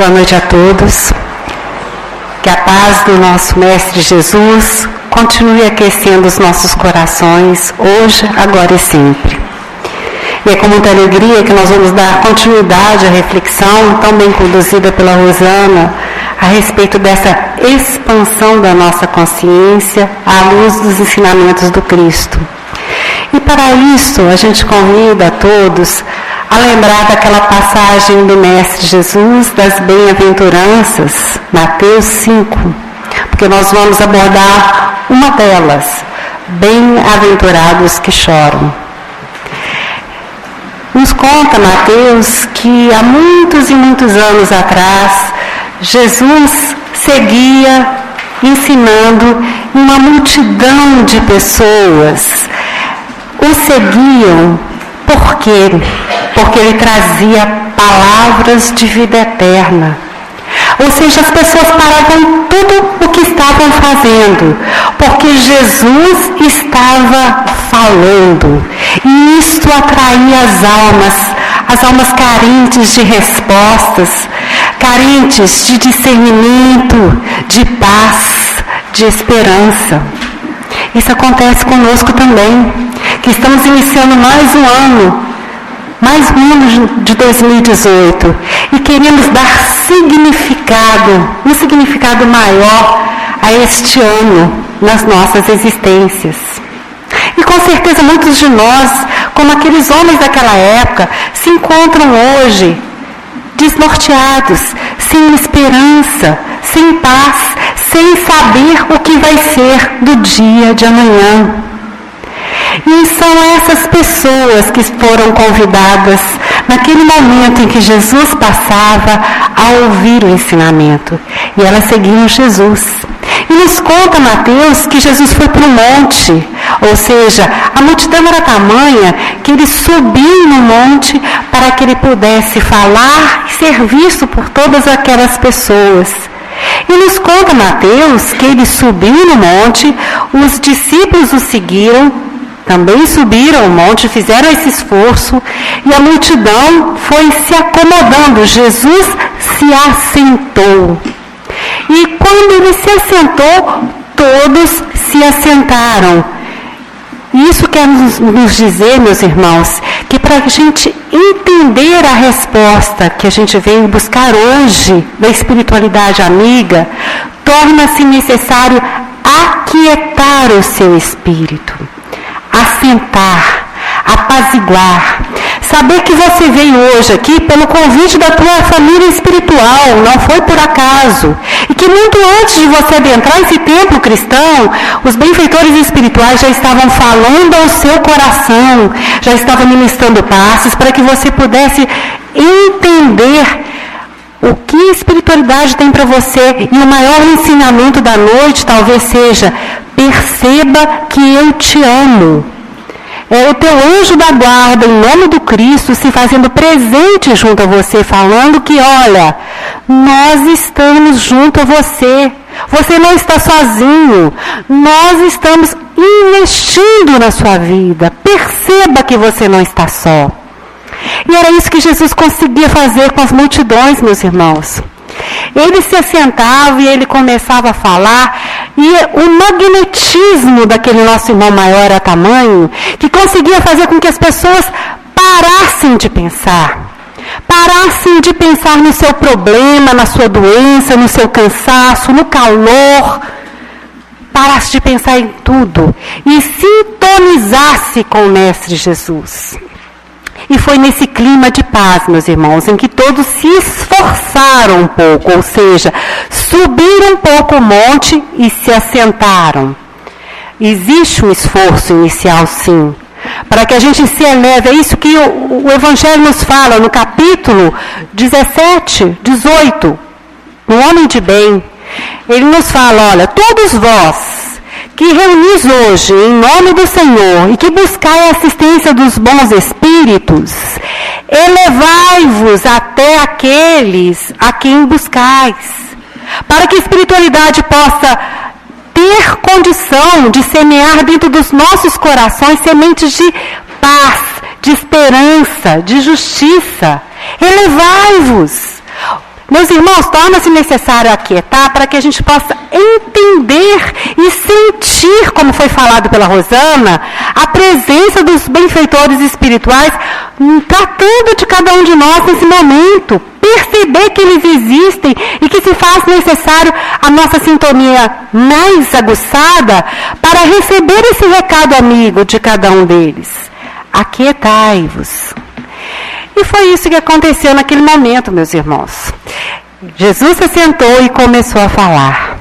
Boa noite a todos. Que a paz do nosso Mestre Jesus continue aquecendo os nossos corações, hoje, agora e sempre. E é com muita alegria que nós vamos dar continuidade à reflexão, tão bem conduzida pela Rosana, a respeito dessa expansão da nossa consciência à luz dos ensinamentos do Cristo. E para isso, a gente convida a todos a lembrar daquela passagem do Mestre Jesus, das bem-aventuranças, Mateus 5, porque nós vamos abordar uma delas, bem-aventurados que choram. Nos conta Mateus que há muitos e muitos anos atrás, Jesus seguia ensinando uma multidão de pessoas. O seguiam por quê? Porque ele trazia palavras de vida eterna. Ou seja, as pessoas paravam tudo o que estavam fazendo, porque Jesus estava falando. E isto atraía as almas carentes de respostas, carentes de discernimento, de paz, de esperança. Isso acontece conosco também, que estamos iniciando mais um ano de 2018, e queremos dar um significado maior a este ano nas nossas existências. E com certeza muitos de nós, como aqueles homens daquela época, se encontram hoje desnorteados, sem esperança, sem paz, sem saber o que vai ser do dia de amanhã. E são essas pessoas que foram convidadas naquele momento em que Jesus passava a ouvir o ensinamento. E elas seguiam Jesus. E nos conta Mateus que Jesus foi para o monte, ou seja, a multidão era tamanha que ele subiu no monte para que ele pudesse falar e ser visto por todas aquelas pessoas. E nos conta Mateus que ele subiu no monte, os discípulos o seguiram, também subiram o monte, fizeram esse esforço, e a multidão foi se acomodando. Jesus se assentou. E quando ele se assentou, todos se assentaram. Isso quer nos dizer, meus irmãos, que para a gente entender a resposta que a gente veio buscar hoje da espiritualidade amiga, torna-se necessário aquietar o seu espírito, assentar, apaziguar. Saber que você veio hoje aqui pelo convite da tua família espiritual, não foi por acaso. E que muito antes de você adentrar esse templo cristão, os benfeitores espirituais já estavam falando ao seu coração, já estavam ministrando passos para que você pudesse entender o que a espiritualidade tem para você. E o maior ensinamento da noite talvez seja: perceba que eu te amo. É o teu anjo da guarda, em nome do Cristo, se fazendo presente junto a você, falando que, olha, nós estamos junto a você. Você não está sozinho. Nós estamos investindo na sua vida. Perceba que você não está só. E era isso que Jesus conseguia fazer com as multidões, meus irmãos. Ele se assentava e ele começava a falar, e o magnetismo daquele nosso irmão maior era tamanho que conseguia fazer com que as pessoas parassem de pensar no seu problema, na sua doença, no seu cansaço, no calor, parasse de pensar em tudo e sintonizasse com o Mestre Jesus. E foi nesse clima de paz, meus irmãos, em que todos se esforçaram um pouco, ou seja, subiram um pouco o monte e se assentaram. Existe um esforço inicial, sim, para que a gente se eleve. É isso que o Evangelho nos fala no capítulo 17, 18, no Homem de Bem. Ele nos fala, olha, todos vós que reunis hoje em nome do Senhor e que buscai a assistência dos bons espíritos, elevai-vos até aqueles a quem buscais, para que a espiritualidade possa ter condição de semear dentro dos nossos corações sementes de paz, de esperança, de justiça. Elevai-vos. Meus irmãos, torna-se necessário aquietar para que a gente possa entender e sentir, como foi falado pela Rosana, a presença dos benfeitores espirituais tratando de cada um de nós nesse momento. Perceber que eles existem e que se faz necessário a nossa sintonia mais aguçada para receber esse recado amigo de cada um deles. Aquietai-vos. E foi isso que aconteceu naquele momento, meus irmãos. Jesus se sentou e começou a falar.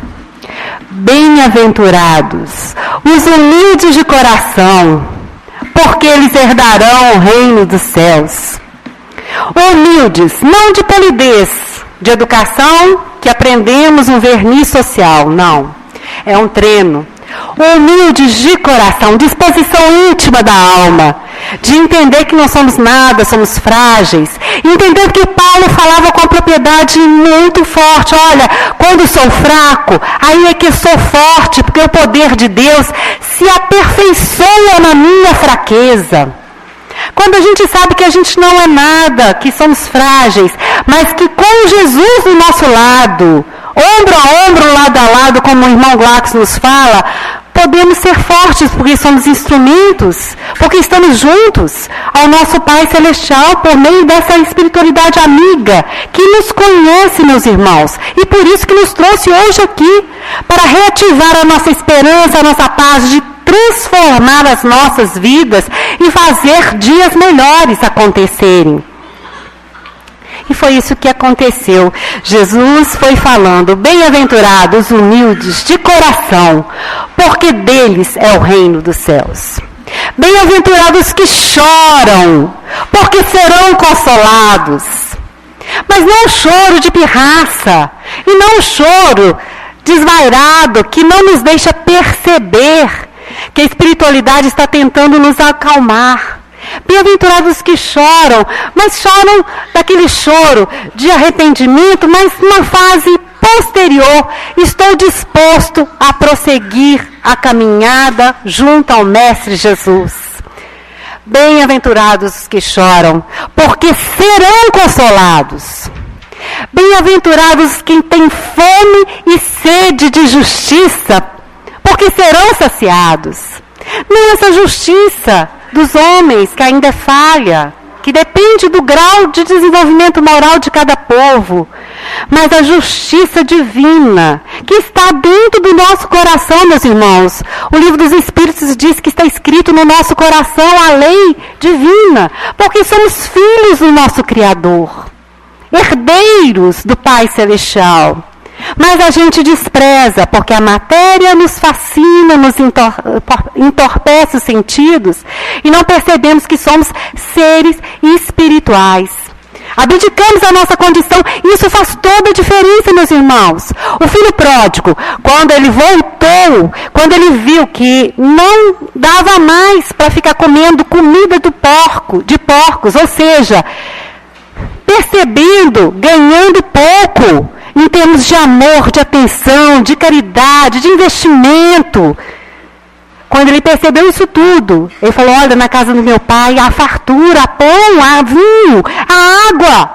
Bem-aventurados os humildes de coração, porque eles herdarão o reino dos céus. Humildes, não de polidez, de educação, que aprendemos um verniz social, não. É um treino. Humildes de coração, disposição íntima da alma, de entender que não somos nada, somos frágeis. Entender que Paulo falava com a propriedade muito forte. Olha, quando sou fraco, aí é que sou forte, porque o poder de Deus se aperfeiçoa na minha fraqueza. Quando a gente sabe que a gente não é nada, que somos frágeis, mas que com Jesus do nosso lado, ombro a ombro, lado a lado, como o irmão Glax nos fala, podemos ser fortes porque somos instrumentos, porque estamos juntos ao nosso Pai Celestial por meio dessa espiritualidade amiga que nos conhece, meus irmãos, e por isso que nos trouxe hoje aqui, para reativar a nossa esperança, a nossa paz, de transformar as nossas vidas e fazer dias melhores acontecerem. E foi isso que aconteceu. Jesus foi falando, bem-aventurados os humildes de coração, porque deles é o reino dos céus. Bem-aventurados que choram, porque serão consolados. Mas não o choro de pirraça, e não o choro desvairado, que não nos deixa perceber que a espiritualidade está tentando nos acalmar. Bem-aventurados que choram, mas choram daquele choro de arrependimento, mas numa fase posterior. Estou disposto a prosseguir a caminhada junto ao Mestre Jesus. Bem-aventurados os que choram, porque serão consolados. Bem-aventurados quem tem fome e sede de justiça, porque serão saciados. Não essa justiça dos homens, que ainda é falha, que depende do grau de desenvolvimento moral de cada povo, mas a justiça divina, que está dentro do nosso coração, meus irmãos. O livro dos Espíritos diz que está escrito no nosso coração a lei divina, porque somos filhos do nosso Criador, herdeiros do Pai Celestial. Mas a gente despreza, porque a matéria nos fascina, nos entorpece os sentidos, e não percebemos que somos seres espirituais. Abdicamos a nossa condição, e isso faz toda a diferença, meus irmãos. O filho pródigo, quando ele voltou, quando ele viu que não dava mais para ficar comendo comida de porcos, ou seja, percebendo, ganhando pouco, em termos de amor, de atenção, de caridade, de investimento. Quando ele percebeu isso tudo, ele falou, olha, na casa do meu pai, há fartura, há pão, há vinho, há água,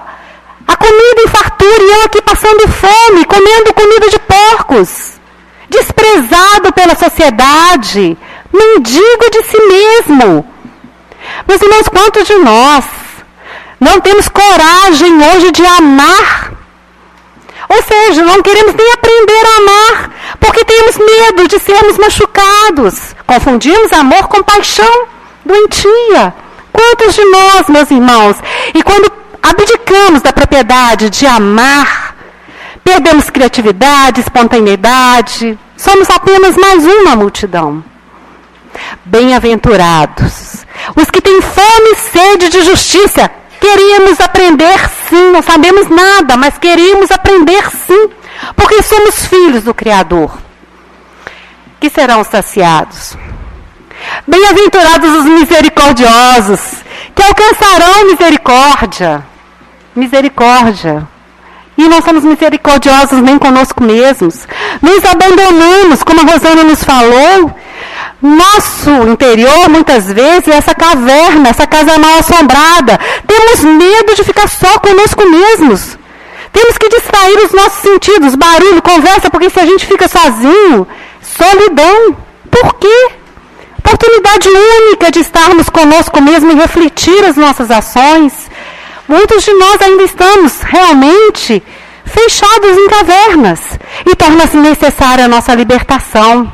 há comida em fartura, e eu aqui passando fome, comendo comida de porcos, desprezado pela sociedade, mendigo de si mesmo. Meus irmãos, quantos de nós não temos coragem hoje de amar? Ou seja, não queremos nem aprender a amar, porque temos medo de sermos machucados. Confundimos amor com paixão doentia. Quantos de nós, meus irmãos? E quando abdicamos da propriedade de amar, perdemos criatividade, espontaneidade, somos apenas mais uma multidão. Bem-aventurados os que têm fome e sede de justiça. Queremos aprender sim, não sabemos nada, mas queremos aprender sim, porque somos filhos do Criador, que serão saciados. Bem-aventurados os misericordiosos, que alcançarão misericórdia. Misericórdia. E não somos misericordiosos nem conosco mesmos. Nos abandonamos, como a Rosana nos falou. Nosso interior, muitas vezes, é essa caverna, essa casa mal assombrada. Temos medo de ficar só conosco mesmos. Temos que distrair os nossos sentidos, barulho, conversa, porque se a gente fica sozinho, solidão. Por quê? Oportunidade única de estarmos conosco mesmo e refletir as nossas ações. Muitos de nós ainda estamos realmente fechados em cavernas e torna-se necessária a nossa libertação.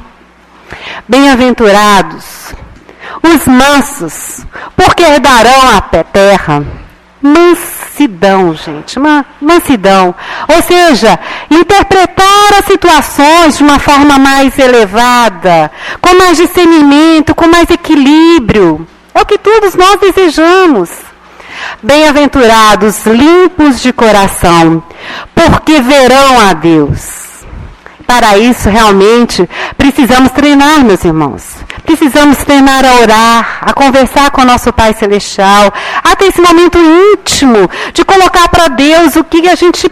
Bem-aventurados os mansos, porque herdarão a terra. Mansidão, gente, mansidão. Ou seja, interpretar as situações de uma forma mais elevada, com mais discernimento, com mais equilíbrio. É o que todos nós desejamos. Bem-aventurados, limpos de coração, porque verão a Deus. Para isso, realmente, precisamos treinar, meus irmãos. Precisamos treinar a orar, a conversar com o nosso Pai Celestial, a ter esse momento íntimo de colocar para Deus o que a gente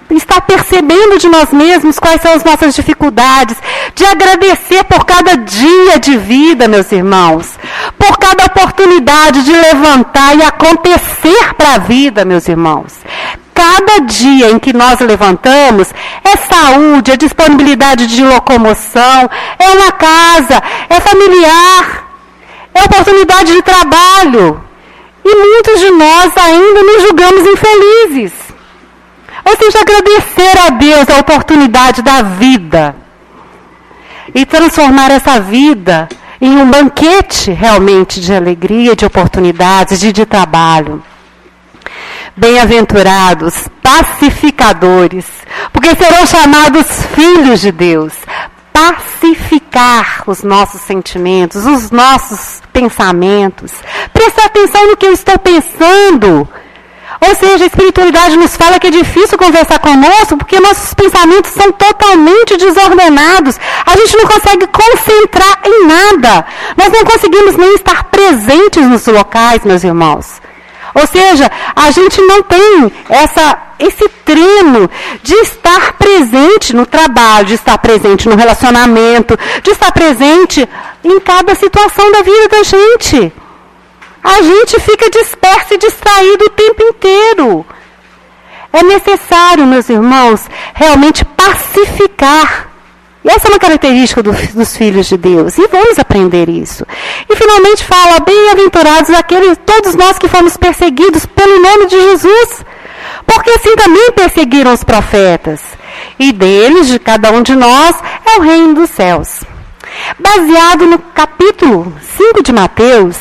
está percebendo de nós mesmos, quais são as nossas dificuldades, de agradecer por cada dia de vida, meus irmãos, por cada oportunidade de levantar e acontecer para a vida, meus irmãos. Cada dia em que nós levantamos é saúde, é disponibilidade de locomoção, é uma casa, é familiar, é oportunidade de trabalho. E muitos de nós ainda nos julgamos infelizes. Ou seja, agradecer a Deus a oportunidade da vida e transformar essa vida em um banquete realmente de alegria, de oportunidades, de trabalho. Bem-aventurados, pacificadores, porque serão chamados filhos de Deus. Pacificar os nossos sentimentos, os nossos pensamentos. Prestar atenção no que eu estou pensando. Ou seja, a espiritualidade nos fala que é difícil conversar conosco, porque nossos pensamentos são totalmente desordenados. A gente não consegue concentrar em nada. Nós não conseguimos nem estar presentes nos locais, meus irmãos. Ou seja, a gente não tem esse treino de estar presente no trabalho, de estar presente no relacionamento, de estar presente em cada situação da vida da gente. A gente fica disperso e distraído o tempo inteiro. É necessário, meus irmãos, realmente pacificar. E essa é uma característica dos filhos de Deus. E vamos aprender isso. E finalmente fala, bem-aventurados todos nós que fomos perseguidos pelo nome de Jesus. Porque assim também perseguiram os profetas. E deles, de cada um de nós, é o reino dos céus. Baseado no capítulo 5 de Mateus,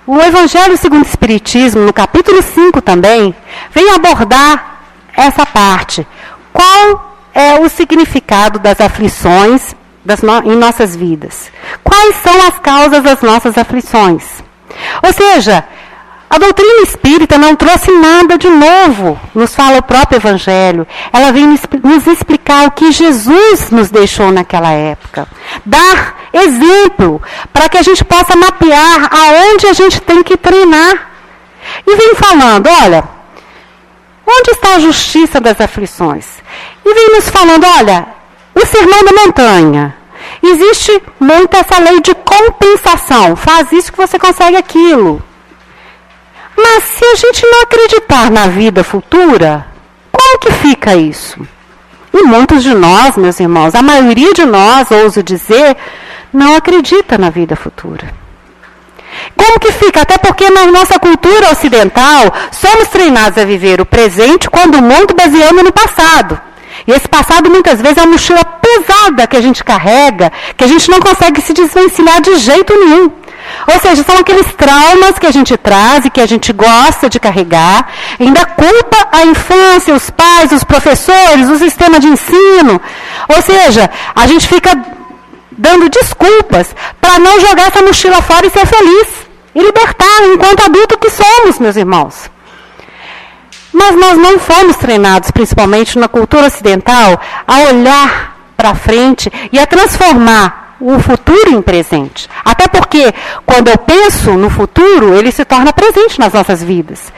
o Evangelho segundo o Espiritismo, no capítulo 5 também, vem abordar essa parte. Qual é o significado das aflições em nossas vidas? Quais são as causas das nossas aflições? Ou seja, a doutrina espírita não trouxe nada de novo, nos fala o próprio Evangelho. Ela vem nos explicar o que Jesus nos deixou naquela época. Dar exemplo para que a gente possa mapear aonde a gente tem que treinar. E vem falando, olha, onde está a justiça das aflições? E vem nos falando, olha, o sermão da montanha. Existe muito essa lei de compensação. Faz isso que você consegue aquilo. Mas se a gente não acreditar na vida futura, como que fica isso? E muitos de nós, meus irmãos, a maioria de nós, ouso dizer, não acredita na vida futura. Como que fica? Até porque na nossa cultura ocidental, somos treinados a viver o presente quando muito baseando no passado. E esse passado muitas vezes é uma mochila pesada que a gente carrega, que a gente não consegue se desvencilhar de jeito nenhum. Ou seja, são aqueles traumas que a gente traz e que a gente gosta de carregar, ainda culpa a infância, os pais, os professores, o sistema de ensino. Ou seja, a gente fica dando desculpas para não jogar essa mochila fora e ser feliz. E libertar enquanto adulto que somos, meus irmãos. Mas nós não fomos treinados, principalmente na cultura ocidental, a olhar para frente e a transformar o futuro em presente. Até porque, quando eu penso no futuro, ele se torna presente nas nossas vidas.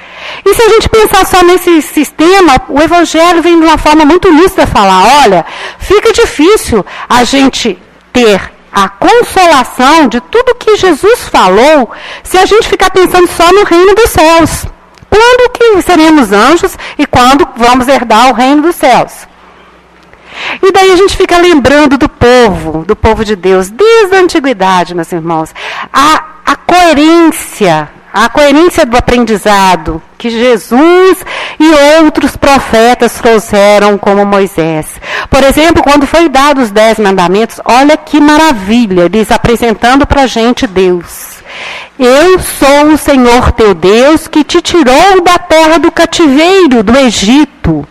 E se a gente pensar só nesse sistema, o Evangelho vem de uma forma muito lúcida falar, olha, fica difícil a gente ter a consolação de tudo que Jesus falou se a gente ficar pensando só no reino dos céus. quando que seremos anjos e quando vamos herdar o reino dos céus. E daí a gente fica lembrando do povo de Deus, desde a antiguidade, meus irmãos, a coerência do aprendizado que Jesus e outros profetas trouxeram, como Moisés. Por exemplo, quando foi dado os 10 mandamentos, olha que maravilha, eles apresentando para a gente Deus. Eu sou o Senhor teu Deus que te tirou da terra do cativeiro, do Egito.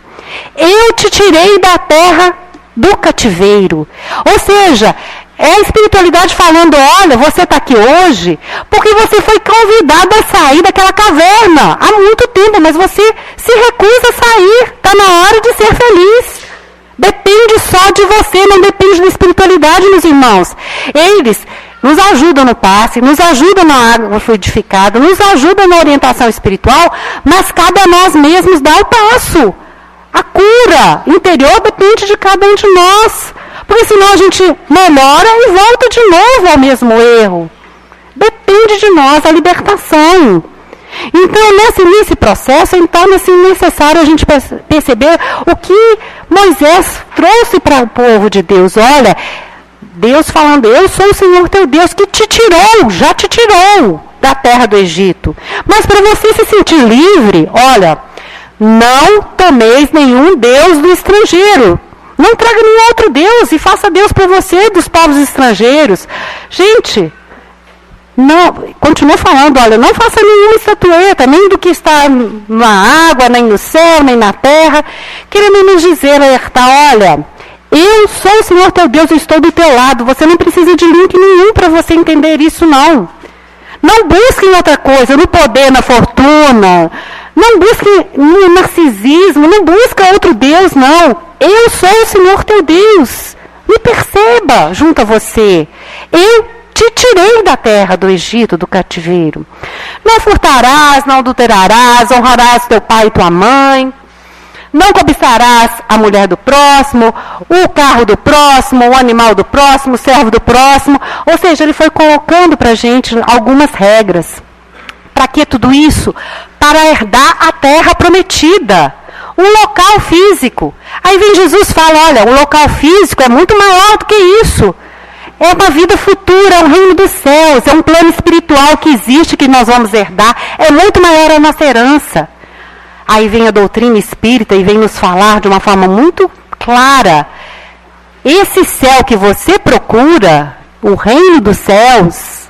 Eu te tirei da terra do cativeiro. Ou seja, é a espiritualidade falando, olha, você está aqui hoje porque você foi convidado a sair daquela caverna há muito tempo, mas você se recusa a sair. Está na hora de ser feliz. Depende só de você, não depende da espiritualidade, meus irmãos. Eles nos ajudam no passe, nos ajudam na água fluidificada, nos ajudam na orientação espiritual, mas cabe a nós mesmos dar o passo. A cura interior depende de cada um de nós. Porque senão a gente melhora e volta de novo ao mesmo erro. Depende de nós a libertação. Então, nesse processo, torna-se necessário a gente perceber o que Moisés trouxe para o povo de Deus. Olha, Deus falando, eu sou o Senhor teu Deus que te tirou, já te tirou da terra do Egito. Mas para você se sentir livre, olha, não tomeis nenhum Deus do estrangeiro. Não traga nenhum outro Deus e faça Deus para você dos povos estrangeiros. Gente, não, continua falando, olha, não faça nenhuma estatueta, nem do que está na água, nem no céu, nem na terra. Querendo nos dizer, alertar, olha, eu sou o Senhor teu Deus, eu estou do teu lado. Você não precisa de link nenhum para você entender isso, não. Não busque em outra coisa, no poder, na fortuna. Não busque no narcisismo, não busque outro Deus, não. Eu sou o Senhor teu Deus. Me perceba junto a você. Eu te tirei da terra do Egito, do cativeiro. Não furtarás, não adulterarás, honrarás teu pai e tua mãe. Não cobiçarás a mulher do próximo, o carro do próximo, o animal do próximo, o servo do próximo. Ou seja, ele foi colocando para a gente algumas regras. Para que tudo isso? Para herdar a terra prometida. Um local físico. Aí vem Jesus e fala, olha, o local físico é muito maior do que isso. É uma vida futura, é um reino dos céus, é um plano espiritual que existe, que nós vamos herdar. É muito maior a nossa herança. Aí vem a doutrina espírita e vem nos falar de uma forma muito clara. Esse céu que você procura, o reino dos céus,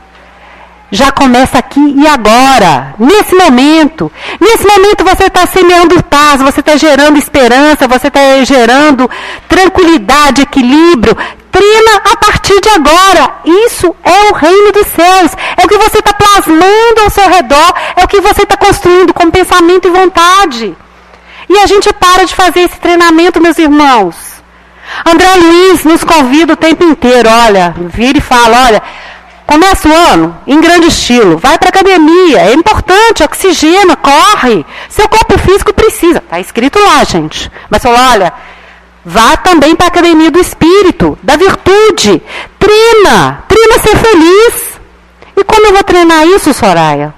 já começa aqui e agora, nesse momento. Nesse momento você está semeando paz, você está gerando esperança, você está gerando tranquilidade, equilíbrio. Treina a partir de agora. Isso é o reino dos céus. É o que você está plasmando ao seu redor, é o que você está construindo com pensamento e vontade. E a gente para de fazer esse treinamento, meus irmãos. André Luiz nos convida o tempo inteiro, olha, vira e fala, olha, começa o ano em grande estilo, vai para a academia, é importante, oxigena, corre, seu corpo físico precisa, está escrito lá, gente. Mas fala, olha, vá também para a academia do espírito, da virtude, treina a ser feliz. E como eu vou treinar isso, Soraya?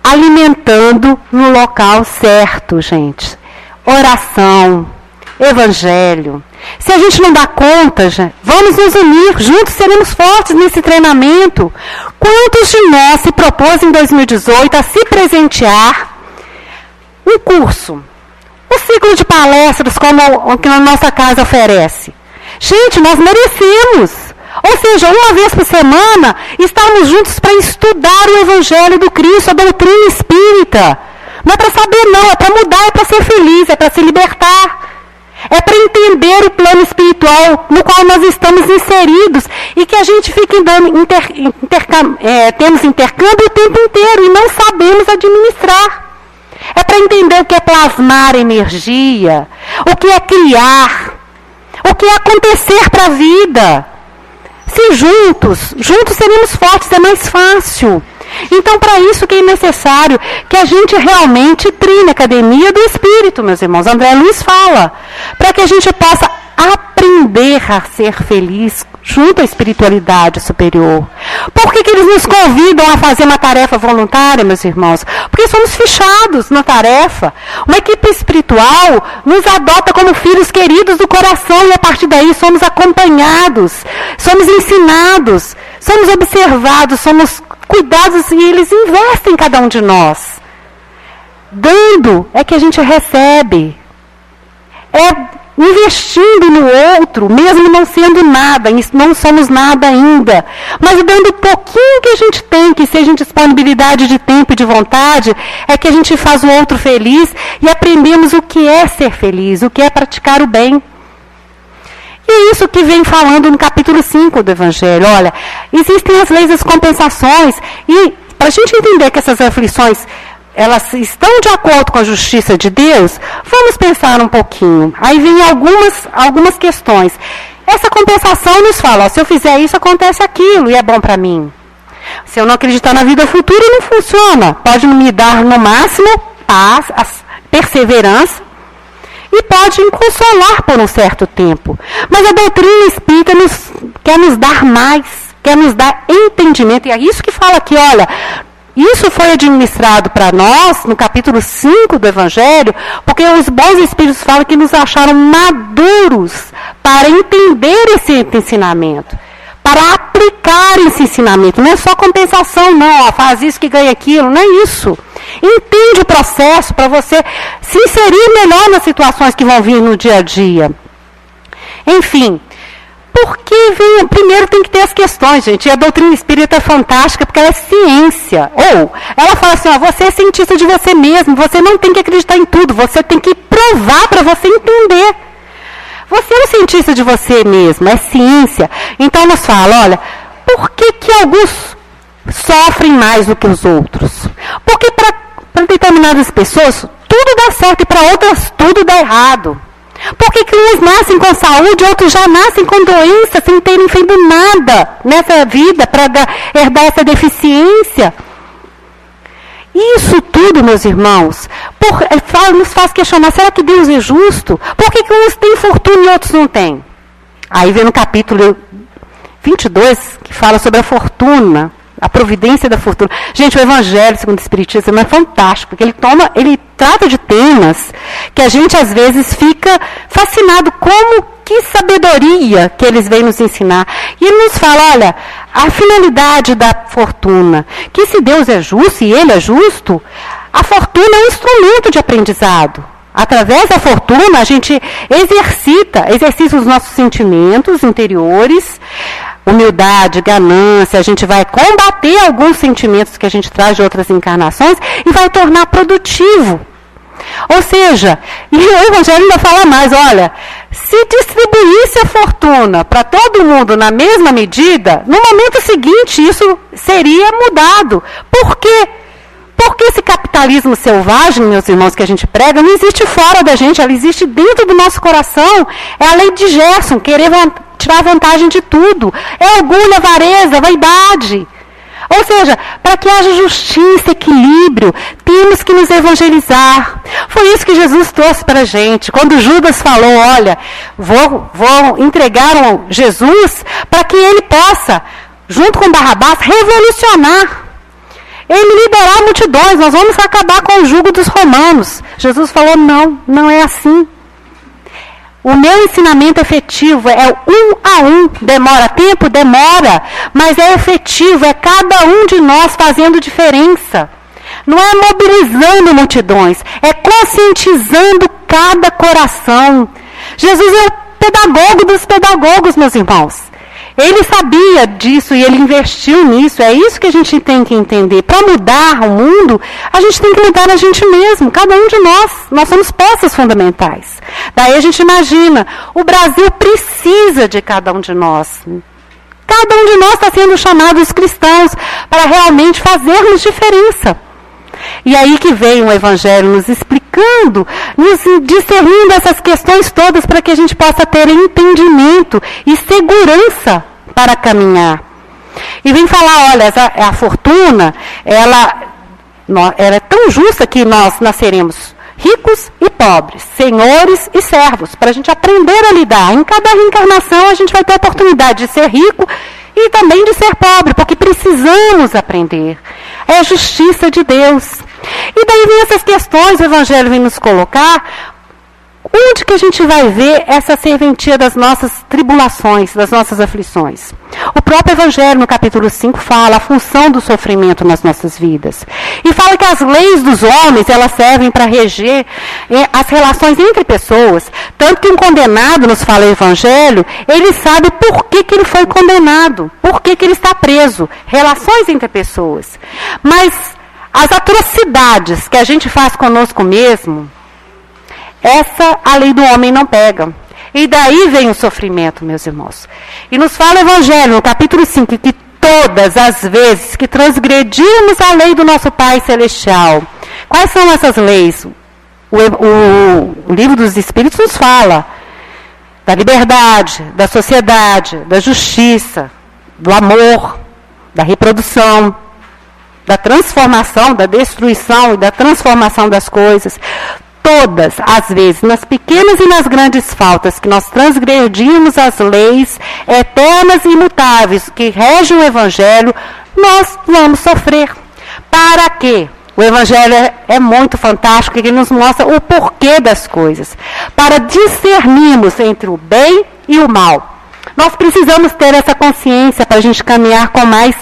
Alimentando no local certo, gente. Oração, evangelho. Se a gente não dá conta, gente, vamos nos unir, juntos seremos fortes nesse treinamento. Quantos de nós se propôs em 2018 a se presentear um curso, um ciclo de palestras como o que a nossa casa oferece? Gente, nós merecemos. Ou seja, uma vez por semana, estarmos juntos para estudar o Evangelho do Cristo, a doutrina espírita. Não é para saber, não, é para mudar, é para ser feliz, é para se libertar. É para entender o plano espiritual no qual nós estamos inseridos e que a gente fica dando temos intercâmbio o tempo inteiro e não sabemos administrar. É para entender o que é plasmar energia, o que é criar, o que é acontecer para a vida. Se juntos seremos fortes, é mais fácil. Então, para isso que é necessário que a gente realmente treine a academia do espírito, meus irmãos. André Luiz fala, para que a gente possa aprender aprender a ser feliz junto à espiritualidade superior. Por que eles nos convidam a fazer uma tarefa voluntária, meus irmãos? Porque somos fechados na tarefa. Uma equipe espiritual nos adota como filhos queridos do coração e a partir daí somos acompanhados, somos ensinados, somos observados, somos cuidados e eles investem em cada um de nós. Dando é que a gente recebe. É investindo no outro, mesmo não sendo nada, não somos nada ainda. Mas dando um pouquinho que a gente tem, que seja em disponibilidade de tempo e de vontade, é que a gente faz o outro feliz e aprendemos o que é ser feliz, o que é praticar o bem. E é isso que vem falando no capítulo 5 do Evangelho. Olha, existem as leis das compensações e para a gente entender que essas aflições elas estão de acordo com a justiça de Deus, vamos pensar um pouquinho. Aí vem algumas questões. Essa compensação nos fala, ó, se eu fizer isso, acontece aquilo, e é bom para mim. Se eu não acreditar na vida futura, não funciona. Pode me dar, no máximo, paz, perseverança, e pode me consolar por um certo tempo. Mas a doutrina espírita quer nos dar mais, quer nos dar entendimento, e é isso que fala aqui, olha. Isso foi administrado para nós, no capítulo 5 do Evangelho, porque os bons espíritos falam que nos acharam maduros para entender esse ensinamento, para aplicar esse ensinamento. Não é só compensação, não, ó, faz isso que ganha aquilo, não é isso. Entende o processo para você se inserir melhor nas situações que vão vir no dia a dia. Enfim, porque primeiro tem que ter as questões, gente. E a doutrina espírita é fantástica porque ela é ciência. Ou ela fala assim, ó, você é cientista de você mesmo, você não tem que acreditar em tudo, você tem que provar para você entender. Você é um cientista de você mesmo, é ciência. Então nos fala, olha, por que alguns sofrem mais do que os outros? Porque para determinadas pessoas tudo dá certo e para outras tudo dá errado. Por que uns nascem com saúde e outros já nascem com doença sem terem feito nada nessa vida para herdar essa deficiência? Isso tudo, meus irmãos, nos faz questionar, será que Deus é justo? Por que uns têm fortuna e outros não têm? Aí vem no capítulo 22, que fala sobre a fortuna, a providência da fortuna. Gente, o Evangelho segundo o Espiritismo é fantástico, porque ele trata de temas que a gente às vezes fica fascinado, que sabedoria que eles vêm nos ensinar. E ele nos fala, olha, a finalidade da fortuna, que se Deus é justo e Ele é justo, a fortuna é um instrumento de aprendizado. Através da fortuna a gente exercita os nossos sentimentos interiores, humildade, ganância, a gente vai combater alguns sentimentos que a gente traz de outras encarnações e vai tornar produtivo. Ou seja, e o Evangelho ainda fala mais, olha, se distribuísse a fortuna para todo mundo na mesma medida, no momento seguinte isso seria mudado. Por quê? Porque esse capitalismo selvagem, meus irmãos, que a gente prega, não existe fora da gente, ela existe dentro do nosso coração. É a lei de Gerson, querer tirar vantagem de tudo. É orgulho, avareza, vaidade. Ou seja, para que haja justiça, equilíbrio, temos que nos evangelizar. Foi isso que Jesus trouxe para a gente. Quando Judas falou, olha, vou entregar Jesus para que ele possa, junto com Barrabás, revolucionar. Ele liberar multidões, nós vamos acabar com o jugo dos romanos. Jesus falou, não é assim. O meu ensinamento efetivo é um a um. Demora tempo? Demora. Mas é efetivo, é cada um de nós fazendo diferença. Não é mobilizando multidões, é conscientizando cada coração. Jesus é o pedagogo dos pedagogos, meus irmãos. Ele sabia disso e ele investiu nisso. É isso que a gente tem que entender. Para mudar o mundo, a gente tem que mudar a gente mesmo, cada um de nós. Nós somos peças fundamentais. Daí a gente imagina, o Brasil precisa de cada um de nós. Cada um de nós está sendo chamado, os cristãos, para realmente fazermos diferença. E aí que vem o Evangelho nos explicando, nos discernindo essas questões todas para que a gente possa ter entendimento e segurança para caminhar. E vem falar, olha, a fortuna, ela é tão justa que nós nasceremos ricos e pobres, senhores e servos, para a gente aprender a lidar. Em cada reencarnação a gente vai ter a oportunidade de ser rico e também de ser pobre, porque precisamos aprender. É a justiça de Deus. E daí vem essas questões, o Evangelho vem nos colocar. Onde que a gente vai ver essa serventia das nossas tribulações, das nossas aflições? O próprio Evangelho, no capítulo 5, fala a função do sofrimento nas nossas vidas. E fala que as leis dos homens, elas servem para reger as relações entre pessoas. Tanto que um condenado, nos fala o Evangelho, ele sabe por que ele foi condenado, por que ele está preso. Relações entre pessoas. Mas as atrocidades que a gente faz conosco mesmo, essa a lei do homem não pega. E daí vem o sofrimento, meus irmãos. E nos fala o Evangelho, no capítulo 5, que todas as vezes que transgredimos a lei do nosso Pai Celestial, quais são essas leis? O livro dos Espíritos nos fala da liberdade, da sociedade, da justiça, do amor, da reprodução, da transformação, da destruição e da transformação das coisas. Todas as vezes, nas pequenas e nas grandes faltas que nós transgredimos as leis eternas e imutáveis que regem o Evangelho, nós vamos sofrer. Para quê? O Evangelho é muito fantástico, ele nos mostra o porquê das coisas. Para discernirmos entre o bem e o mal. Nós precisamos ter essa consciência para a gente caminhar com mais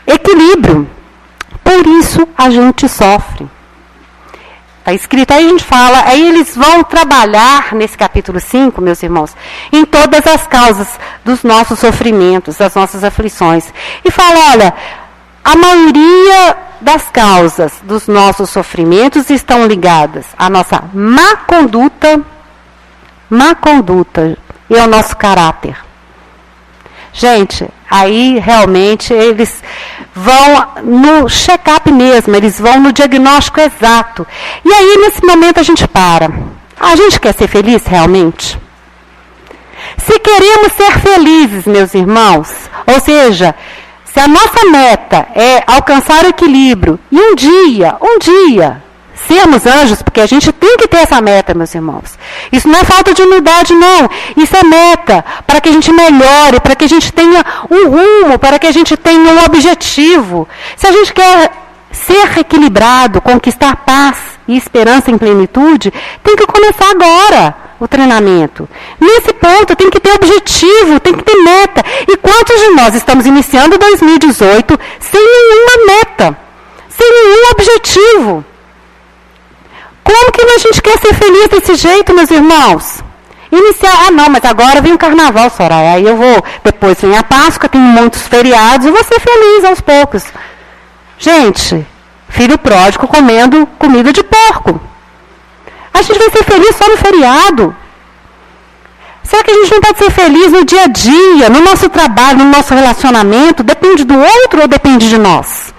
equilíbrio. Por isso a gente sofre. Está escrito, aí a gente fala, aí eles vão trabalhar nesse capítulo 5, meus irmãos, em todas as causas dos nossos sofrimentos, das nossas aflições. E fala, olha, a maioria das causas dos nossos sofrimentos estão ligadas à nossa má conduta e ao nosso caráter. Gente, aí realmente eles vão no check-up mesmo, eles vão no diagnóstico exato. E aí, nesse momento, a gente para. A gente quer ser feliz realmente? Se queremos ser felizes, meus irmãos, ou seja, se a nossa meta é alcançar o equilíbrio e um dia, sermos anjos, porque a gente tem que ter essa meta, meus irmãos. Isso não é falta de humildade, não. Isso é meta para que a gente melhore, para que a gente tenha um rumo, para que a gente tenha um objetivo. Se a gente quer ser equilibrado, conquistar paz e esperança em plenitude, tem que começar agora o treinamento. Nesse ponto, tem que ter objetivo, tem que ter meta. E quantos de nós estamos iniciando 2018 sem nenhuma meta, sem nenhum objetivo? Como que a gente quer ser feliz desse jeito, meus irmãos? Iniciar, não, mas agora vem o carnaval, Soraya. Aí eu vou, depois vem a Páscoa, tem muitos feriados, eu vou ser feliz aos poucos. Gente, filho pródigo comendo comida de porco. A gente vai ser feliz só no feriado. Será que a gente não pode ser feliz no dia a dia, no nosso trabalho, no nosso relacionamento? Depende do outro ou depende de nós?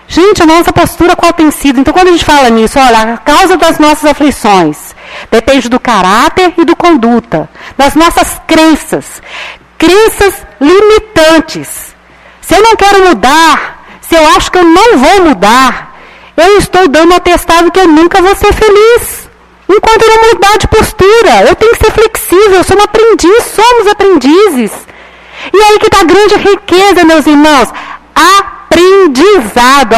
Gente, a nossa postura qual tem sido? Então, quando a gente fala nisso, olha, a causa das nossas aflições depende do caráter e do conduta, das nossas crenças limitantes. Se eu não quero mudar, se eu acho que eu não vou mudar, eu estou dando um atestado que eu nunca vou ser feliz. Enquanto eu não mudar de postura, eu tenho que ser flexível, eu sou um aprendiz, somos aprendizes. E aí que está a grande riqueza, meus irmãos. Aprendizado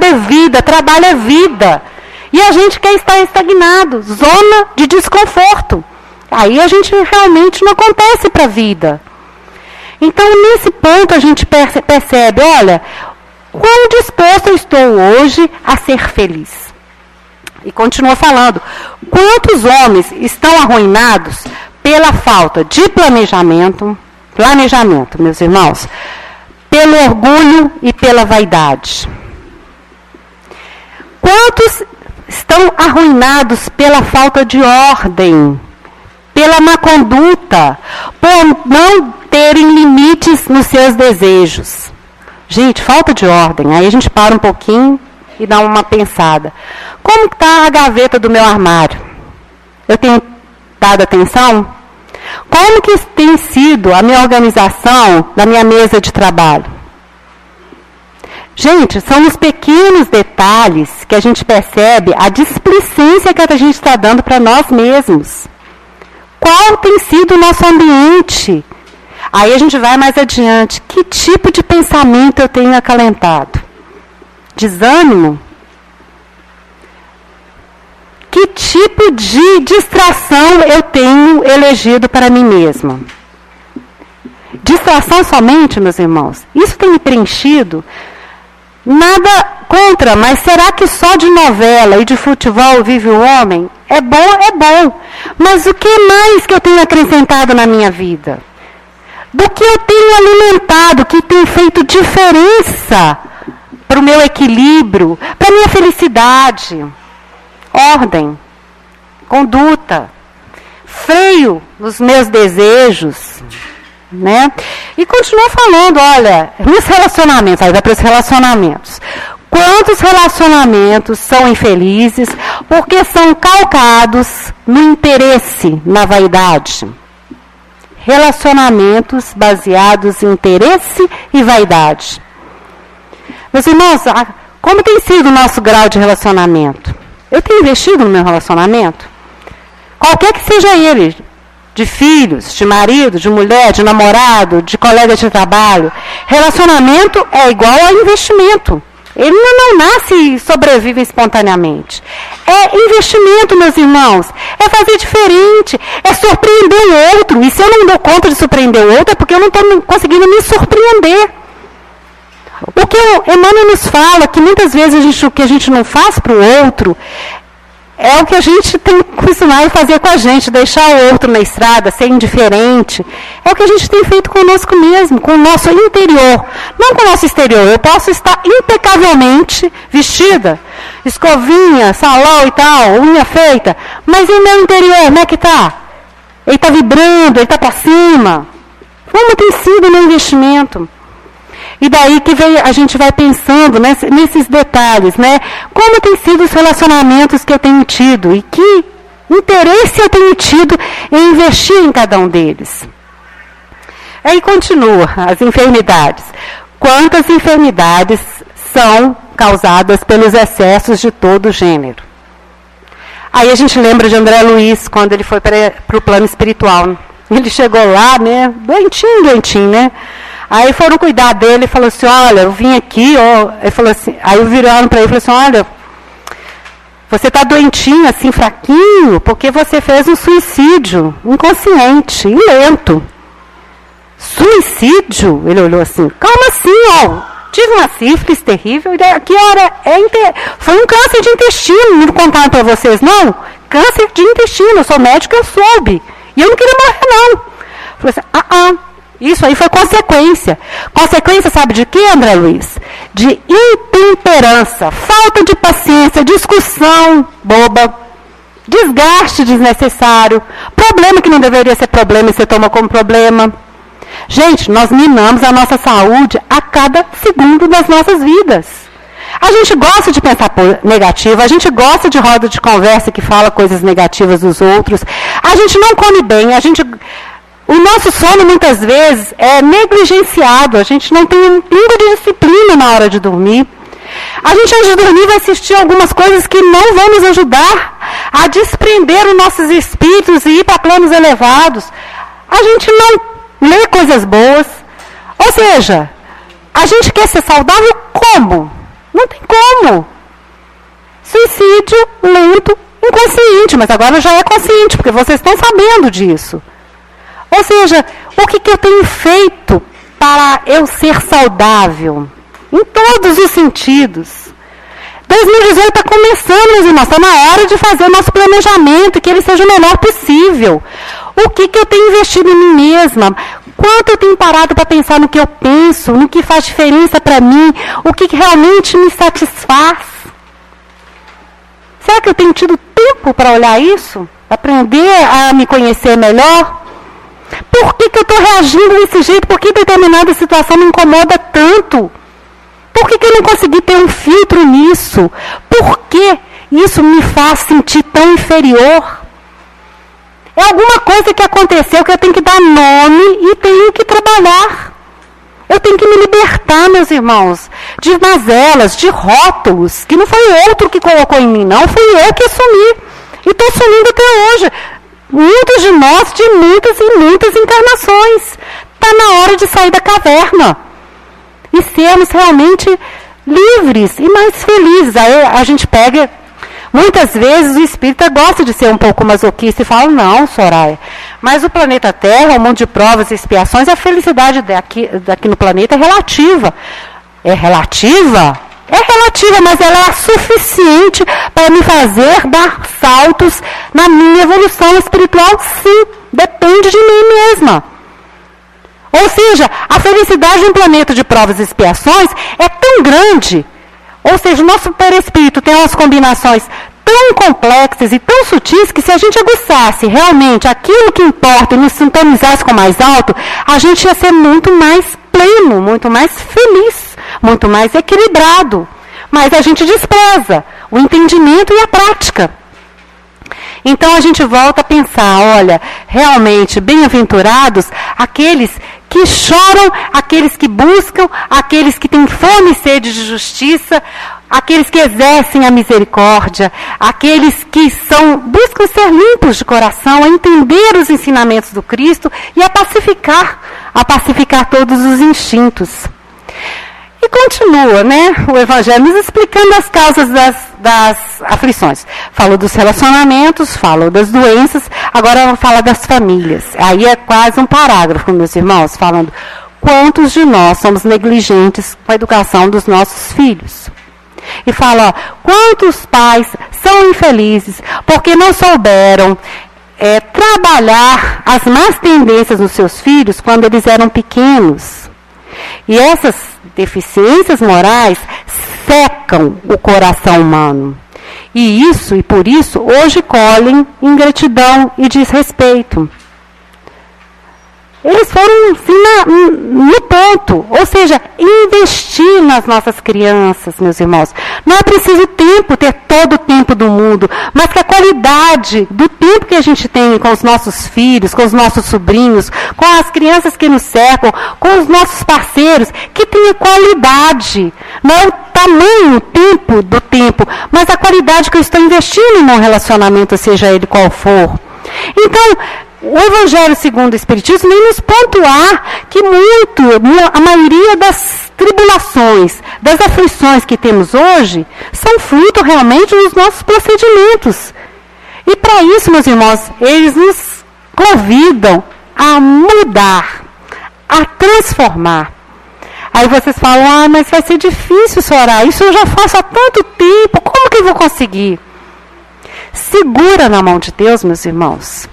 é vida, trabalho é vida. E a gente quer estar estagnado, zona de desconforto. Aí a gente realmente não acontece para a vida. Então, nesse ponto a gente percebe, olha, quão disposto eu estou hoje a ser feliz. E continua falando, quantos homens estão arruinados pela falta de planejamento, meus irmãos, pelo orgulho e pela vaidade. Quantos estão arruinados pela falta de ordem, pela má conduta, por não terem limites nos seus desejos? Gente, falta de ordem. Aí a gente para um pouquinho e dá uma pensada. Como está a gaveta do meu armário? Eu tenho dado atenção? Como que tem sido a minha organização da minha mesa de trabalho? Gente, são nos pequenos pequenos detalhes que a gente percebe a displicência que a gente está dando para nós mesmos. Qual tem sido o nosso ambiente? Aí a gente vai mais adiante. Que tipo de pensamento eu tenho acalentado? Desânimo? Que tipo de distração eu tenho elegido para mim mesma? Distração somente, meus irmãos? Isso tem me preenchido? Nada contra, mas será que só de novela e de futebol vive o homem? É bom, é bom. Mas o que mais que eu tenho acrescentado na minha vida? Do que eu tenho alimentado, que tem feito diferença para o meu equilíbrio, para a minha felicidade? Ordem, conduta, freio nos meus desejos, né? E continua falando, olha, nos relacionamentos, aí vai para os relacionamentos. Quantos relacionamentos são infelizes porque são calcados no interesse, na vaidade? Relacionamentos baseados em interesse e vaidade. Meus irmãos, como tem sido o nosso grau de relacionamento? Eu tenho investido no meu relacionamento? Qualquer que seja ele, de filhos, de marido, de mulher, de namorado, de colega de trabalho. Relacionamento é igual a investimento. Ele não nasce e sobrevive espontaneamente. É investimento, meus irmãos. É fazer diferente. É surpreender o outro. E se eu não dou conta de surpreender o outro, é porque eu não estou conseguindo me surpreender. O que o Emmanuel nos fala, que muitas vezes o que a gente não faz para o outro, é o que a gente tem costumado fazer com a gente, deixar o outro na estrada, ser indiferente. É o que a gente tem feito conosco mesmo, com o nosso interior. Não com o nosso exterior. Eu posso estar impecavelmente vestida, escovinha, salão e tal, unha feita, mas e o meu interior, como é que está? Ele está vibrando, ele está para cima. Como tem sido o meu investimento? E daí que a gente vai pensando nesses detalhes, né? Como tem sido os relacionamentos que eu tenho tido e que interesse eu tenho tido em investir em cada um deles. Aí continua, as enfermidades. Quantas enfermidades são causadas pelos excessos de todo gênero? Aí a gente lembra de André Luiz, quando ele foi para o plano espiritual. Ele chegou lá, né? Doentinho, né? Aí foram cuidar dele e falou assim, olha, eu vim aqui, ele falou assim, aí viraram para ele e falou assim, olha, você está doentinho, assim, fraquinho, porque você fez um suicídio inconsciente e lento. Suicídio? Ele olhou assim, calma assim, tive uma sífilis terrível, que hora foi um câncer de intestino, não contaram para vocês, não? Câncer de intestino, eu sou médica, eu soube. E eu não queria morrer, não. Falei assim, isso aí foi consequência. Consequência, sabe de quê, André Luiz? De intemperança, falta de paciência, discussão boba, desgaste desnecessário, problema que não deveria ser problema e você toma como problema. Gente, nós minamos a nossa saúde a cada segundo das nossas vidas. A gente gosta de pensar negativo, a gente gosta de roda de conversa que fala coisas negativas dos outros, a gente não come bem, o nosso sono, muitas vezes, é negligenciado. A gente não tem um pingo de disciplina na hora de dormir. A gente, antes de dormir, vai assistir algumas coisas que não vão nos ajudar a desprender os nossos espíritos e ir para planos elevados. A gente não lê coisas boas. Ou seja, a gente quer ser saudável como? Não tem como. Suicídio lento, inconsciente. Mas agora já é consciente, porque vocês estão sabendo disso. Ou seja, o que eu tenho feito para eu ser saudável? Em todos os sentidos. 2018 está começando, meus irmãos. Está na hora de fazer o nosso planejamento, que ele seja o melhor possível. O que eu tenho investido em mim mesma? Quanto eu tenho parado para pensar no que eu penso, no que faz diferença para mim, o que realmente me satisfaz? Será que eu tenho tido tempo para olhar isso? Aprender a me conhecer melhor? Por que eu estou reagindo desse jeito? Por que determinada situação me incomoda tanto? Por que eu não consegui ter um filtro nisso? Por que isso me faz sentir tão inferior? É alguma coisa que aconteceu que eu tenho que dar nome e tenho que trabalhar. Eu tenho que me libertar, meus irmãos, de mazelas, de rótulos, que não foi outro que colocou em mim, não, fui eu que assumi. E estou assumindo até hoje. Muitos de nós, de muitas e muitas encarnações. Está na hora de sair da caverna e sermos realmente livres e mais felizes. Aí a gente pega, muitas vezes o espírita gosta de ser um pouco masoquista e fala, não, Soraya, mas o planeta Terra, o mundo de provas e expiações, a felicidade daqui no planeta é relativa. É relativa? É relativa, mas ela é suficiente para me fazer dar saltos na minha evolução espiritual, sim. Depende de mim mesma. Ou seja, a felicidade no planeta de provas e expiações é tão grande, ou seja, o nosso perispírito tem umas combinações tão complexas e tão sutis que se a gente aguçasse realmente aquilo que importa e nos sintonizasse com o mais alto, a gente ia ser muito mais pleno, muito mais feliz, muito mais equilibrado. Mas a gente despreza o entendimento e a prática. Então a gente volta a pensar, olha, realmente, bem-aventurados aqueles que choram, aqueles que buscam, aqueles que têm fome e sede de justiça, aqueles que exercem a misericórdia, aqueles que buscam ser limpos de coração, a entender os ensinamentos do Cristo e a pacificar todos os instintos. E continua, né, o Evangelho nos explicando as causas das aflições. Falou dos relacionamentos, falou das doenças, agora fala das famílias. Aí é quase um parágrafo, meus irmãos, falando quantos de nós somos negligentes com a educação dos nossos filhos. E fala, ó, quantos pais são infelizes porque não souberam trabalhar as más tendências nos seus filhos quando eles eram pequenos. E essas deficiências morais secam o coração humano. E por isso, hoje colhem ingratidão e desrespeito. Eles foram assim, no ponto, ou seja, investir nas nossas crianças, meus irmãos. Não é preciso ter todo o tempo do mundo, mas que a qualidade do tempo que a gente tem com os nossos filhos, com os nossos sobrinhos, com as crianças que nos cercam, com os nossos parceiros, que tenha qualidade. Não é o tamanho, o tempo do tempo, mas a qualidade que eu estou investindo num relacionamento, seja ele qual for. Então, o Evangelho segundo o Espiritismo vem nos pontuar que a maioria das tribulações, das aflições que temos hoje, são fruto realmente dos nossos procedimentos. E para isso, meus irmãos, eles nos convidam a mudar, a transformar. Aí vocês falam, mas vai ser difícil, Soraya, isso eu já faço há tanto tempo, como que eu vou conseguir? Segura na mão de Deus, meus irmãos.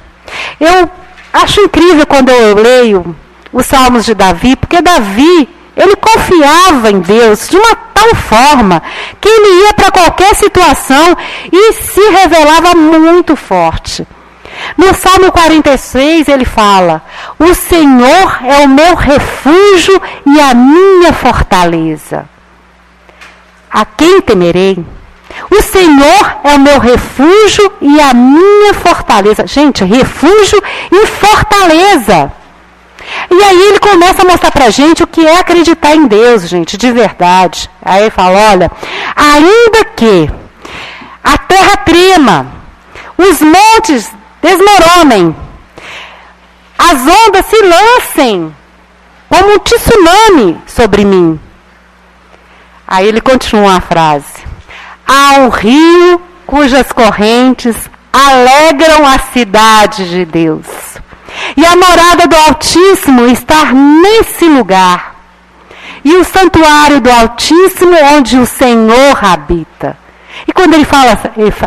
Eu acho incrível quando eu leio os Salmos de Davi, porque Davi, ele confiava em Deus de uma tal forma que ele ia para qualquer situação e se revelava muito forte. No Salmo 46 ele fala, o Senhor é o meu refúgio e a minha fortaleza. A quem temerei? O Senhor é o meu refúgio e a minha fortaleza. Gente, refúgio e fortaleza. E aí ele começa a mostrar pra gente o que é acreditar em Deus, gente, de verdade. Aí ele fala, olha, ainda que a terra trema, os montes desmoronem, as ondas se lancem como um tsunami sobre mim. Aí ele continua a frase. Há um rio cujas correntes alegram a cidade de Deus. E a morada do Altíssimo está nesse lugar. E o santuário do Altíssimo onde o Senhor habita. E quando ele fala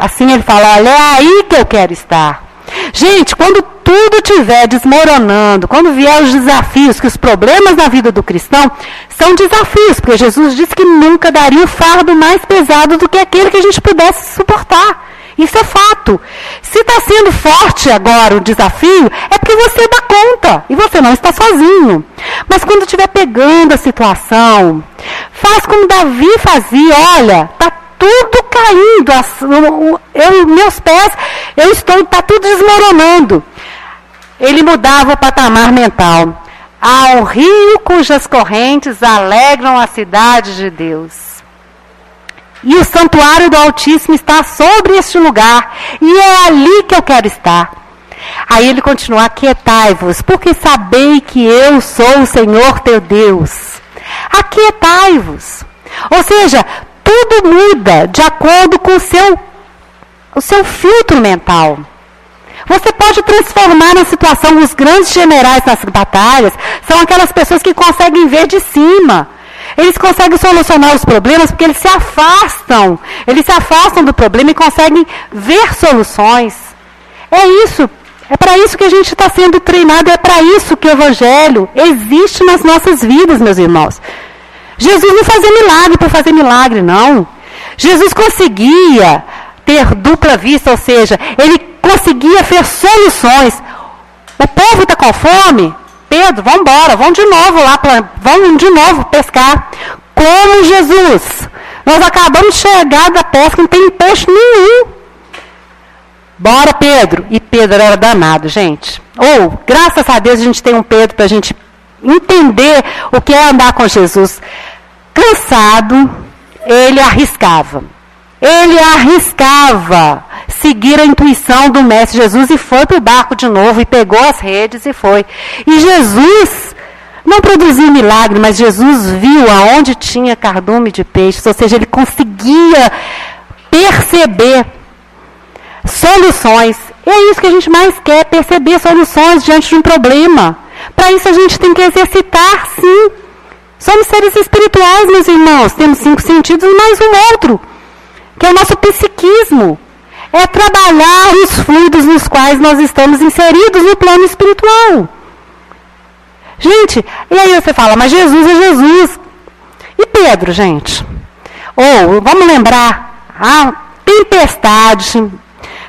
assim, ele fala, olha, é aí que eu quero estar. Gente, quando tudo estiver desmoronando, quando vier os desafios, que os problemas na vida do cristão são desafios, porque Jesus disse que nunca daria o fardo mais pesado do que aquele que a gente pudesse suportar. Isso é fato. Se está sendo forte agora o desafio, é porque você dá conta e você não está sozinho. Mas quando estiver pegando a situação, faz como Davi fazia, olha, está tudo caindo, meus pés, está tudo desmoronando. Ele mudava o patamar mental. Há um rio cujas correntes alegram a cidade de Deus. E o santuário do Altíssimo está sobre este lugar. E é ali que eu quero estar. Aí ele continua: aquietai-vos, porque sabei que eu sou o Senhor teu Deus. Aquietai-vos. Ou seja, tudo muda de acordo com o seu filtro mental. Você pode transformar a situação. Os grandes generais nas batalhas são aquelas pessoas que conseguem ver de cima. Eles conseguem solucionar os problemas porque eles se afastam. Eles se afastam do problema e conseguem ver soluções. É isso. É para isso que a gente está sendo treinado. É para isso que o Evangelho existe nas nossas vidas, meus irmãos. Jesus não fazia milagre por fazer milagre, não. Jesus conseguia ter dupla vista, ou seja, ele conseguia ver soluções. O povo está com fome? Pedro, vamos embora, vamos de novo pescar. Como Jesus? Nós acabamos de chegar da pesca, não tem peixe nenhum. Bora, Pedro. E Pedro era danado, gente. Graças a Deus a gente tem um Pedro para a gente entender o que é andar com Jesus. Cansado, ele arriscava. Ele arriscava seguir a intuição do Mestre Jesus e foi para o barco de novo e pegou as redes e foi. E Jesus não produziu milagre, mas Jesus viu aonde tinha cardume de peixes, ou seja, ele conseguia perceber soluções. E é isso que a gente mais quer, perceber soluções diante de um problema. Para isso a gente tem que exercitar, sim. Somos seres espirituais, meus irmãos. Temos 5 sentidos e mais um outro, que é o nosso psiquismo. É trabalhar os fluidos nos quais nós estamos inseridos no plano espiritual. Gente, e aí você fala, mas Jesus é Jesus. E Pedro, gente? Vamos lembrar,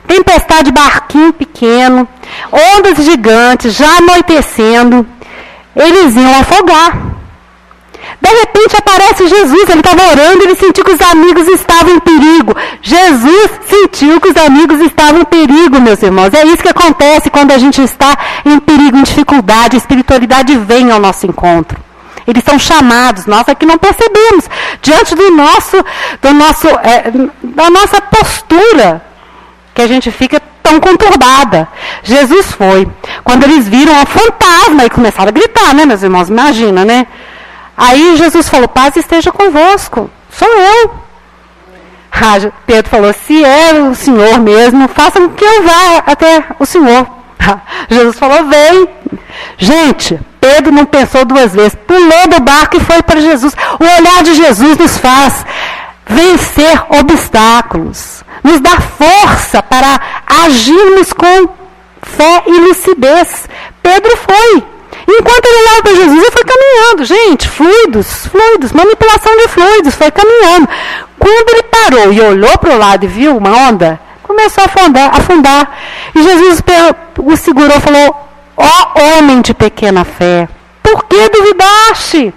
tempestade, barquinho pequeno, ondas gigantes, já anoitecendo, eles iam afogar. De repente aparece Jesus, ele estava orando, ele sentiu que os amigos estavam em perigo. Jesus sentiu que os amigos estavam em perigo, meus irmãos. É isso que acontece quando a gente está em perigo, em dificuldade. A espiritualidade vem ao nosso encontro. Eles são chamados, nós aqui não percebemos. Diante da nossa postura, que a gente fica tão conturbada. Jesus foi. Quando eles viram um fantasma e começaram a gritar, né, meus irmãos? Imagina, né? Aí Jesus falou, paz esteja convosco, sou eu. Pedro falou, se é o Senhor mesmo, faça com que eu vá até o Senhor. Jesus falou, vem. Gente, Pedro não pensou 2 vezes, pulou do barco e foi para Jesus. O olhar de Jesus nos faz vencer obstáculos, nos dá força para agirmos com fé e lucidez. Pedro foi. Enquanto ele olhava para Jesus, ele foi caminhando. Gente, fluidos, manipulação de fluidos, foi caminhando. Quando ele parou e olhou para o lado e viu uma onda, começou a afundar. E Jesus o segurou e falou, ó homem de pequena fé, por que duvidaste?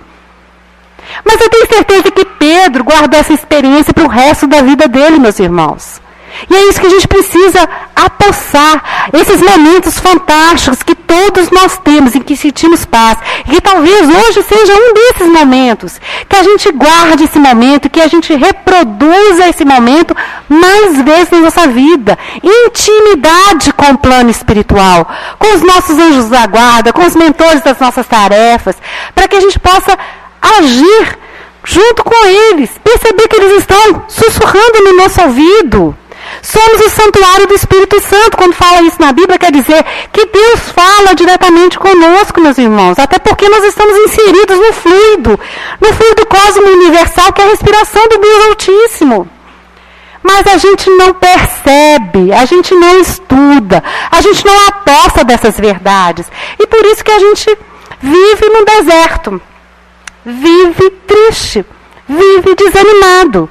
Mas eu tenho certeza que Pedro guardou essa experiência para o resto da vida dele, meus irmãos. E é isso que a gente precisa apossar, esses momentos fantásticos que todos nós temos, em que sentimos paz. E que talvez hoje seja um desses momentos, que a gente guarde esse momento, que a gente reproduza esse momento mais vezes na nossa vida. Intimidade com o plano espiritual, com os nossos anjos da guarda, com os mentores das nossas tarefas, para que a gente possa agir junto com eles, perceber que eles estão sussurrando no nosso ouvido. Somos o santuário do Espírito Santo. Quando fala isso na Bíblia, quer dizer que Deus fala diretamente conosco, meus irmãos. Até porque nós estamos inseridos no fluido cósmico universal, que é a respiração do Deus Altíssimo. Mas a gente não percebe, a gente não estuda, a gente não aposta dessas verdades. E por isso que a gente vive no deserto, vive triste, vive desanimado.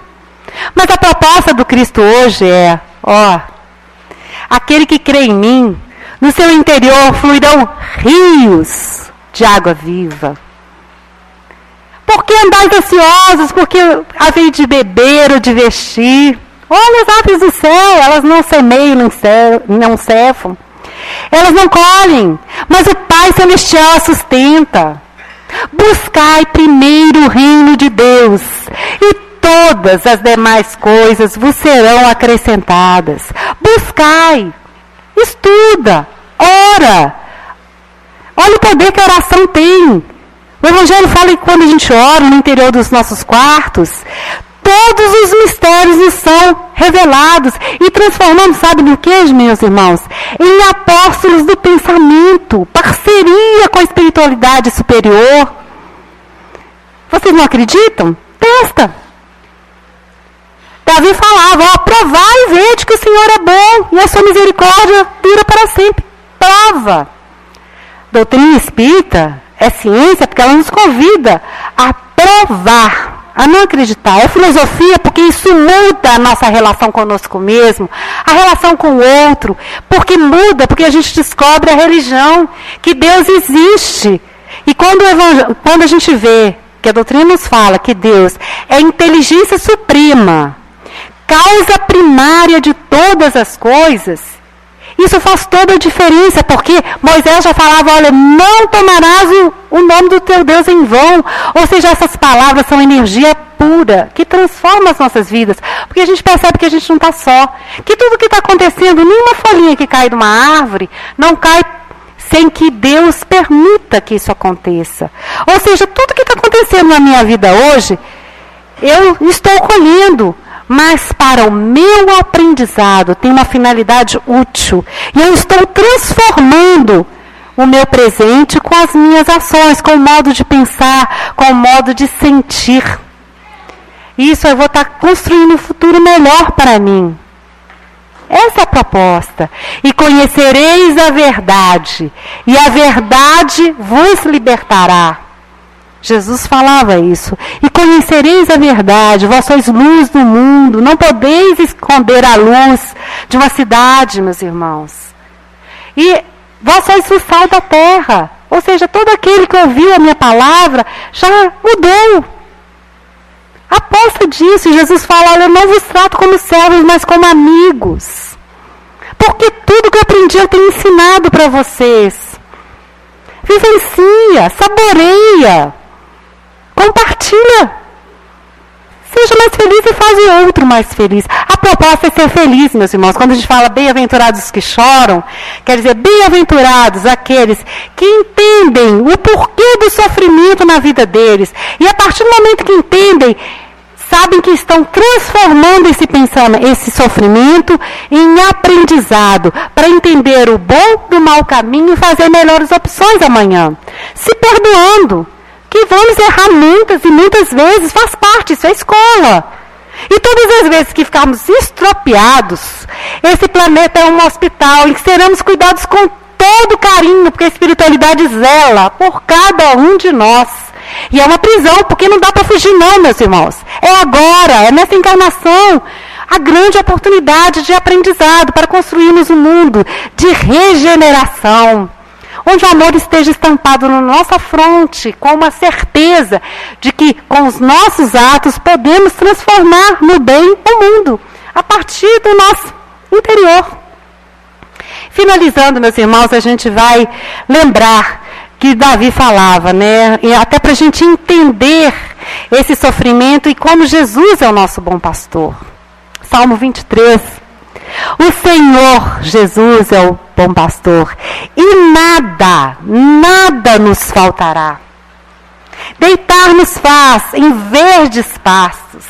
Mas a proposta do Cristo hoje é, aquele que crê em mim, no seu interior fluirão rios de água viva. Por que andais ansiosos? Porque havei de beber ou de vestir? Olha as aves do céu, elas não semeiam, não cefam. Elas não colhem, mas o Pai Celestial a sustenta. Buscai primeiro o reino de Deus, e todas as demais coisas vos serão acrescentadas. Buscai, estuda, ora. Olha o poder que a oração tem. O Evangelho fala que quando a gente ora no interior dos nossos quartos, todos os mistérios nos são revelados e transformamos, sabe no que, meus irmãos? Em apóstolos do pensamento, parceria com a espiritualidade superior. Vocês não acreditam? Testa. Davi falava, provai e vede que o Senhor é bom e a sua misericórdia dura para sempre. Prova. Doutrina espírita é ciência porque ela nos convida a provar, a não acreditar. É filosofia porque isso muda a nossa relação conosco mesmo, a relação com o outro, porque muda, porque a gente descobre a religião, que Deus existe. E quando a gente vê que a doutrina nos fala que Deus é a inteligência suprema, causa primária de todas as coisas, isso faz toda a diferença, porque Moisés já falava, olha, não tomarás o nome do teu Deus em vão. Ou seja, essas palavras são energia pura, que transforma as nossas vidas. Porque a gente percebe que a gente não está só. Que tudo que está acontecendo, nenhuma folhinha que cai de uma árvore, não cai sem que Deus permita que isso aconteça. Ou seja, tudo que está acontecendo na minha vida hoje, eu estou colhendo. Mas para o meu aprendizado tem uma finalidade útil. E eu estou transformando o meu presente com as minhas ações, com o modo de pensar, com o modo de sentir. Isso eu vou estar construindo um futuro melhor para mim. Essa é a proposta. E conhecereis a verdade, e a verdade vos libertará. Jesus falava isso. E conhecereis a verdade, vós sois luz do mundo, não podeis esconder a luz de uma cidade, meus irmãos. E vós sois o sal da terra. Ou seja, todo aquele que ouviu a minha palavra já mudou. Aposta disso. E Jesus fala, olha, eu não vos trato como servos, mas como amigos. Porque tudo que eu aprendi eu tenho ensinado para vocês. Vivencia, saboreia. Compartilha. Seja mais feliz e faz o outro mais feliz. A proposta é ser feliz, meus irmãos. Quando a gente fala bem-aventurados os que choram, quer dizer, bem-aventurados aqueles que entendem o porquê do sofrimento na vida deles. E a partir do momento que entendem, sabem que estão transformando esse sofrimento em aprendizado, para entender o bom do mau caminho e fazer melhores opções amanhã. Se perdoando. Que vamos errar muitas e muitas vezes, faz parte, isso é escola. E todas as vezes que ficarmos estropiados, esse planeta é um hospital em que seremos cuidados com todo carinho, porque a espiritualidade zela por cada um de nós. E é uma prisão, porque não dá para fugir não, meus irmãos. É agora, é nessa encarnação, a grande oportunidade de aprendizado para construirmos um mundo de regeneração. Onde o amor esteja estampado na nossa fronte, com uma certeza de que com os nossos atos podemos transformar no bem o mundo, a partir do nosso interior. Finalizando, meus irmãos, a gente vai lembrar que Davi falava, né? E até para a gente entender esse sofrimento e como Jesus é o nosso bom pastor. Salmo 23. O Senhor Jesus é o bom pastor, e nada nos faltará. Deitar-nos faz em verdes pastos.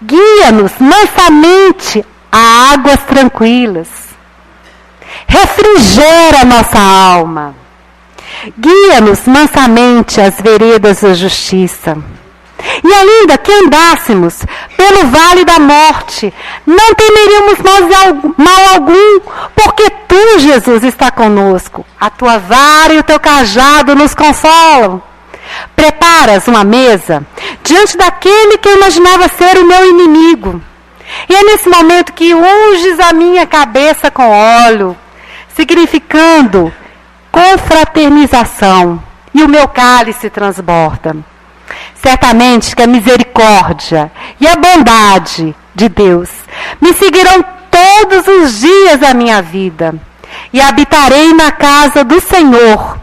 Guia-nos mansamente a águas tranquilas. Refrigera nossa alma. Guia-nos mansamente às veredas da justiça. E ainda que andássemos pelo vale da morte, não temeríamos mal algum, porque tu, Jesus, está conosco. A tua vara e o teu cajado nos consolam. Preparas uma mesa diante daquele que eu imaginava ser o meu inimigo. E é nesse momento que unges a minha cabeça com óleo, significando confraternização, e o meu cálice transborda. Certamente que a misericórdia e a bondade de Deus me seguirão todos os dias da minha vida, e habitarei na casa do Senhor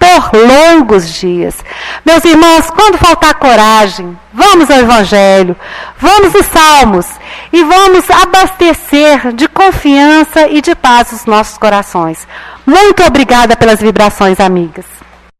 por longos dias. Meus irmãos, quando faltar coragem, vamos ao Evangelho, vamos aos Salmos e vamos abastecer de confiança e de paz os nossos corações. Muito obrigada pelas vibrações, amigas.